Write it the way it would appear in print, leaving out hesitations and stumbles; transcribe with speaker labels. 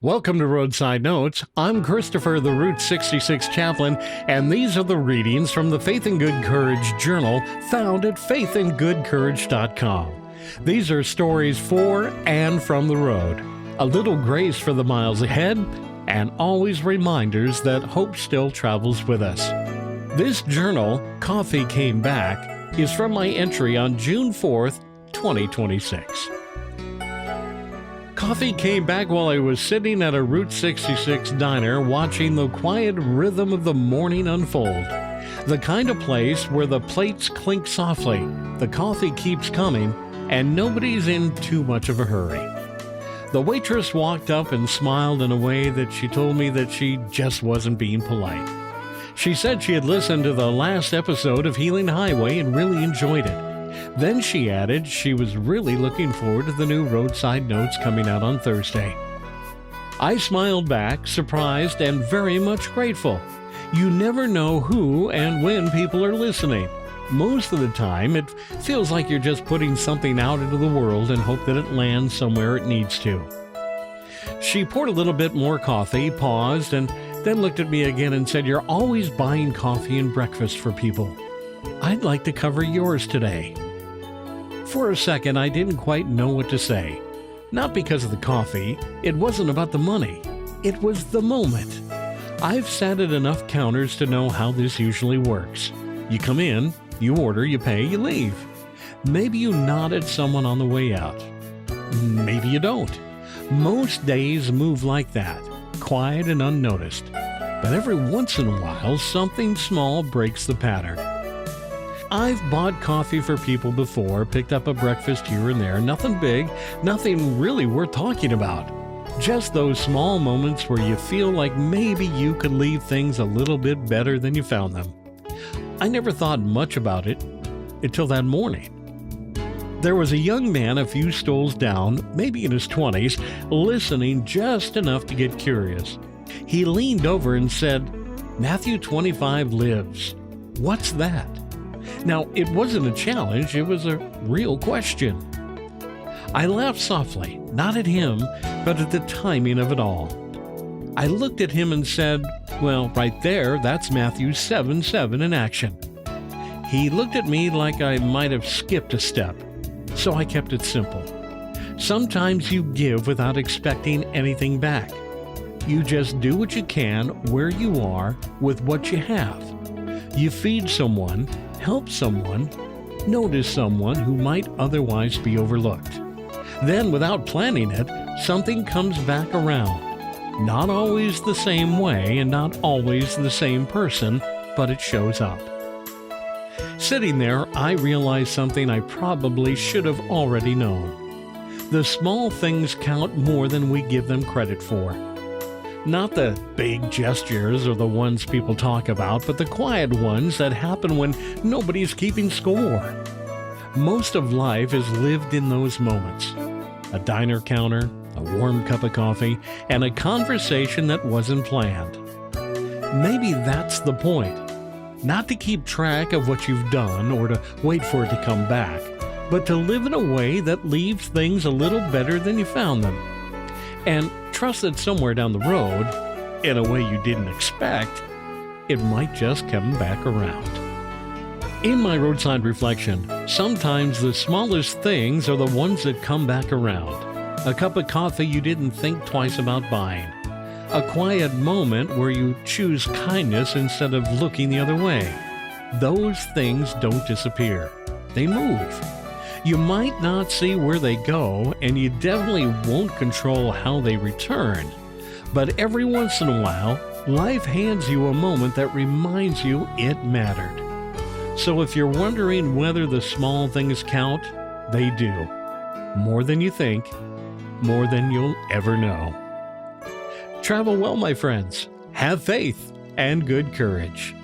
Speaker 1: Welcome to Roadside Notes. I'm Christopher, the Route 66 chaplain, and these are the readings from the Faith and Good Courage Journal found at faithandgoodcourage.com. These are stories for and from the road, a little grace for the miles ahead, and always reminders that hope still travels with us. This journal, Coffee Came Back, is from my entry on June 4th, 2026. Coffee came back while I was sitting at a Route 66 diner watching the quiet rhythm of the morning unfold. The kind of place where the plates clink softly, the coffee keeps coming, and nobody's in too much of a hurry. The waitress walked up and smiled in a way that she told me that she just wasn't being polite. She said she had listened to the last episode of Healing Highway and really enjoyed it. Then she added she was really looking forward to the new Roadside Notes coming out on Thursday. I smiled back, surprised and very much grateful. You never know who and when people are listening. Most of the time, it feels like you're just putting something out into the world and hope that it lands somewhere it needs to. She poured a little bit more coffee, paused, and then looked at me again and said, "You're always buying coffee and breakfast for people. I'd like to cover yours today." For a second, I didn't quite know what to say. Not because of the coffee. It wasn't about the money. It was the moment. I've sat at enough counters to know how this usually works. You come in, you order, you pay, you leave. Maybe you nod at someone on the way out. Maybe you don't. Most days move like that, quiet and unnoticed. But every once in a while, something small breaks the pattern. I've bought coffee for people before, picked up a breakfast here and there, nothing big, nothing really worth talking about. Just those small moments where you feel like maybe you could leave things a little bit better than you found them. I never thought much about it until that morning. There was a young man a few stoles down, maybe in his 20s, listening just enough to get curious. He leaned over and said, "Matthew 25 lives. What's that?" Now, it wasn't a challenge, it was a real question. I laughed softly, not at him, but at the timing of it all. I looked at him and said, "Well, right there, that's Matthew 7:7 in action." He looked at me like I might have skipped a step, so I kept it simple. Sometimes you give without expecting anything back. You just do what you can where you are with what you have. You feed someone, help someone, notice someone who might otherwise be overlooked. Then, without planning it, something comes back around. Not always the same way and not always the same person, but it shows up. Sitting there, I realized something I probably should have already known. The small things count more than we give them credit for. Not the big gestures or the ones people talk about, but the quiet ones that happen when nobody's keeping score. Most of life is lived in those moments. A diner counter, a warm cup of coffee, and a conversation that wasn't planned. Maybe that's the point. Not to keep track of what you've done or to wait for it to come back, but to live in a way that leaves things a little better than you found them. And trust that somewhere down the road, in a way you didn't expect, it might just come back around. In my roadside reflection, sometimes the smallest things are the ones that come back around. A cup of coffee you didn't think twice about buying. A quiet moment where you choose kindness instead of looking the other way. Those things don't disappear. They move. You might not see where they go, and you definitely won't control how they return. But every once in a while, life hands you a moment that reminds you it mattered. So if you're wondering whether the small things count, they do. More than you think, more than you'll ever know. Travel well, my friends. Have faith and good courage.